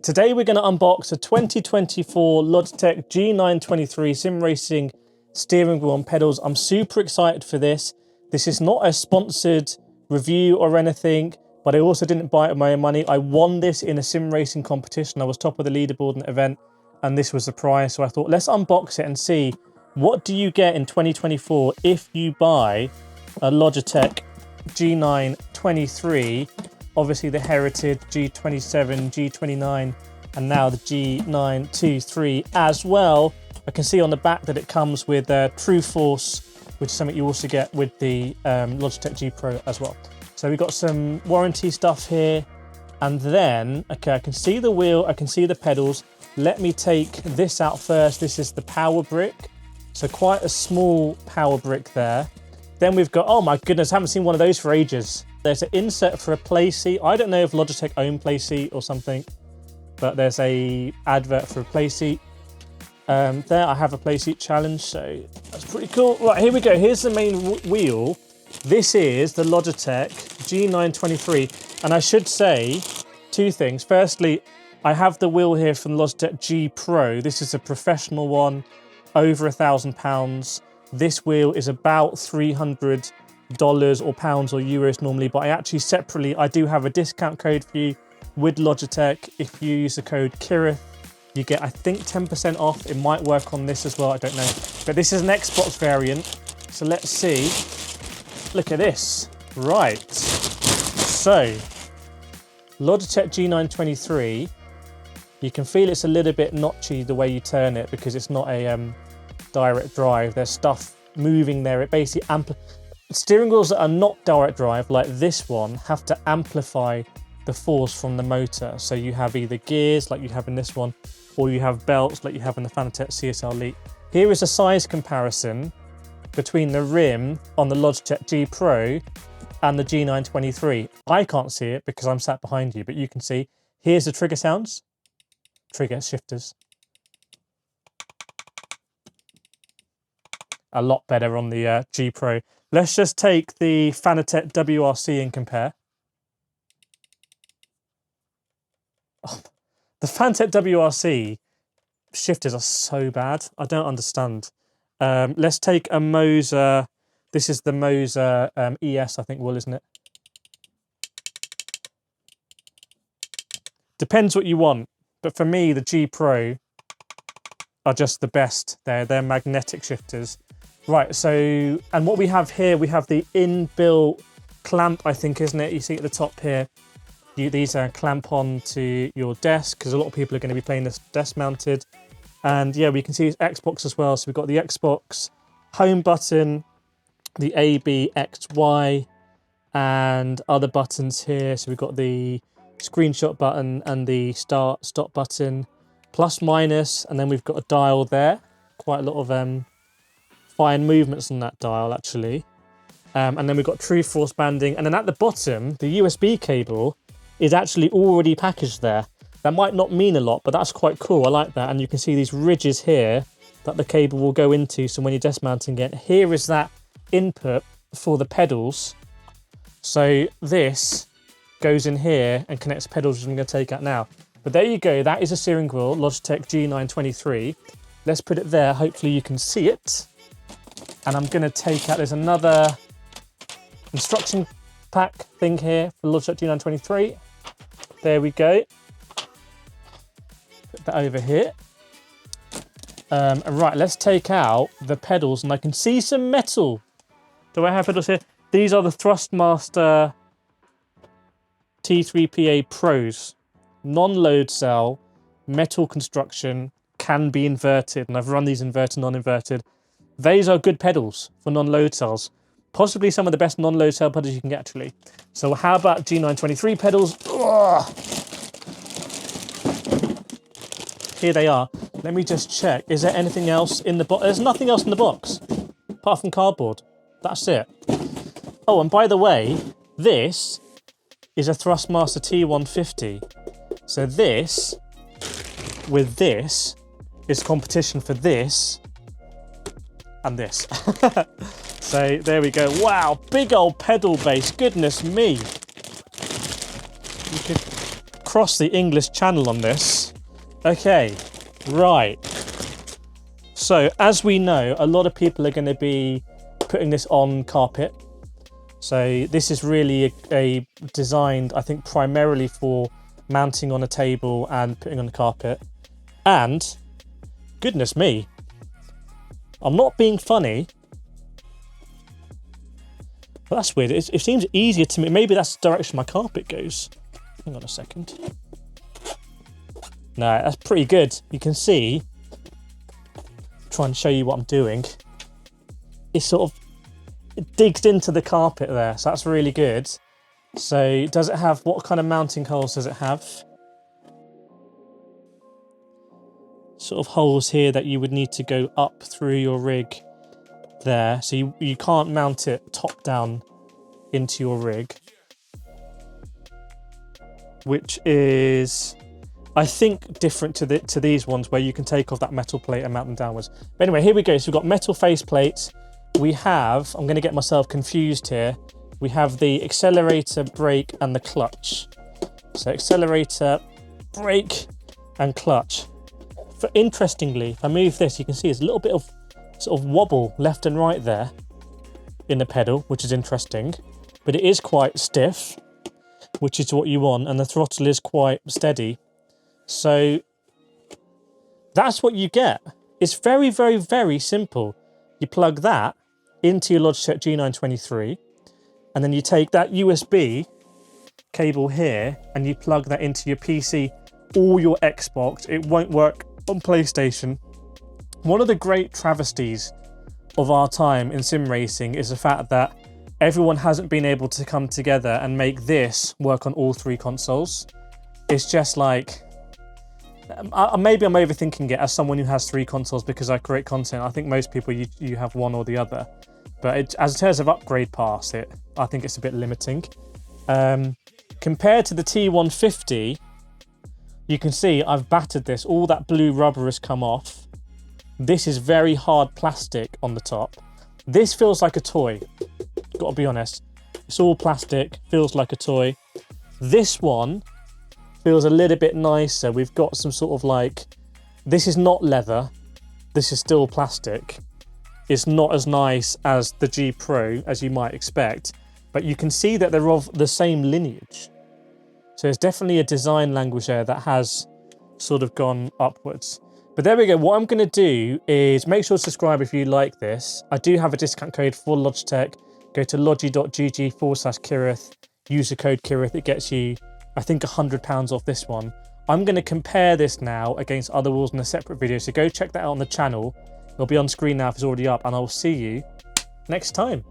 Today we're going to unbox a 2024 Logitech G923 sim racing steering wheel and pedals. I'm super excited for this. This is not a sponsored review or anything, but I also didn't buy it with my own money. I won this in a sim racing competition. I was top of the leaderboard in the event, and this was the prize. So I thought, let's unbox it and see what do you get in 2024 if you buy a Logitech G923. Obviously the heritage G27, G29, and now the G923 as well. I can see on the back that it comes with True Force, which is something you also get with the Logitech G Pro as well. So we've got some warranty stuff here. And then, okay, I can see the wheel, I can see the pedals. Let me take this out first. This is the power brick. So quite a small power brick there. Then we've got, oh my goodness, I haven't seen one of those for ages. There's an insert for a play seat. I don't know if Logitech own play seat or something, but there's a advert for a play seat. There I have a play seat challenge, so that's pretty cool. Right, here we go. Here's the main wheel. This is the Logitech G923. And I should say two things. Firstly, I have the wheel here from Logitech G Pro. This is a professional one, over £1,000. This wheel is about $300 or pounds or euros normally, but I actually separately, I do have a discount code for you with Logitech. If you use the code Kireth, you get, I think, 10% off. It might work on this as well, I don't know. But this is an Xbox variant, so let's see. Look at this. Right. So, Logitech G923, you can feel it's a little bit notchy the way you turn it because it's not a direct drive. There's stuff moving there. It basically steering wheels that are not direct drive, like this one, have to amplify the force from the motor. So you have either gears, like you have in this one, or you have belts, like you have in the Fanatec CSL Elite. Here is a size comparison between the rim on the Logitech G Pro and the G923. I can't see it because I'm sat behind you, but you can see. Here's the trigger sounds. Trigger shifters. A lot better on the G Pro. Let's just take the Fanatec WRC and compare. Oh, the Fanatec WRC shifters are so bad. I don't understand. Let's take a Moser. This is the Moser ES, I think, will, isn't it? Depends what you want. But for me, the G Pro are just the best. They're magnetic shifters. Right, so, and what we have here, we have the inbuilt clamp, I think, isn't it? You see at the top here, these are clamp on to your desk, because a lot of people are going to be playing this desk mounted. And yeah, we can see Xbox as well. So we've got the Xbox home button, the A, B, X, Y, and other buttons here. So we've got the screenshot button and the start, stop button, plus, minus, and then we've got a dial there. Quite a lot of fine movements on that dial, actually. And then we've got True Force banding. And then at the bottom, the USB cable is actually already packaged there. That might not mean a lot, but that's quite cool. I like that. And you can see these ridges here that the cable will go into. So when you're desk mounting it, here is that input for the pedals. So this goes in here and connects pedals, which I'm going to take out now. But there you go. That is a steering wheel, Logitech G923. Let's put it there. Hopefully you can see it. And I'm going to take out, there's another instruction pack thing here for Logitech G923. There we go. Put that over here. Right, let's take out the pedals, and I can see some metal. Do I have pedals here? These are the Thrustmaster T3PA Pros. Non-load cell, metal construction, can be inverted, and I've run these inverted, non-inverted. These are good pedals for non-load cells. Possibly some of the best non-load cell pedals you can get, actually. So how about G923 pedals? Ugh. Here they are. Let me just check. Is there anything else in the box? There's nothing else in the box, apart from cardboard. That's it. Oh, and by the way, this is a Thrustmaster T150. So this, with this, is competition for this and this. So there we go. Wow, big old pedal base. Goodness me. You could across the English Channel on this. Okay, right. So as we know, a lot of people are going to be putting this on carpet. So this is really a designed, I think, primarily for mounting on a table and putting on the carpet. And goodness me, I'm not being funny, but that's weird. It seems easier to me. Maybe that's the direction my carpet goes. Hang on a second. No, that's pretty good. You can see, try and show you what I'm doing. It digs into the carpet there, so that's really good. So does it have, what kind of mounting holes does it have? Sort of holes here that you would need to go up through your rig there. So you can't mount it top down into your rig. Which is, I think, different to these ones where you can take off that metal plate and mount them downwards. But anyway, here we go. So we've got metal face plates. We have, I'm going to get myself confused here. We have the accelerator, brake, and the clutch. So accelerator, brake, and clutch. Interestingly, if I move this, you can see there's a little bit of sort of wobble left and right there in the pedal, which is interesting. But it is quite stiff, which is what you want, and the throttle is quite steady. So that's what you get. It's very, very, very simple. You plug that into your Logitech G923, and then you take that USB cable here and you plug that into your PC or your Xbox. It won't work on PlayStation. One of the great travesties of our time in sim racing is the fact that everyone hasn't been able to come together and make this work on all three consoles. It's just like, maybe I'm overthinking it as someone who has three consoles because I create content. I think most people, you have one or the other. But as in terms of upgrade past it, I think it's a bit limiting. Compared to the T150, you can see I've battered this. All that blue rubber has come off. This is very hard plastic on the top. This feels like a toy. Gotta be honest. It's all plastic, feels like a toy. This one feels a little bit nicer. We've got some sort of like, this is not leather. This is still plastic. It's not as nice as the G Pro as you might expect, but you can see that they're of the same lineage. So there's definitely a design language there that has sort of gone upwards. But there we go. What I'm going to do is make sure to subscribe if you like this. I do have a discount code for Logitech. Go to logi.gg/Kireth. Use the code Kireth. It gets you, I think, £100 off this one. I'm going to compare this now against other wheels in a separate video. So go check that out on the channel. It'll be on screen now if it's already up. And I will see you next time.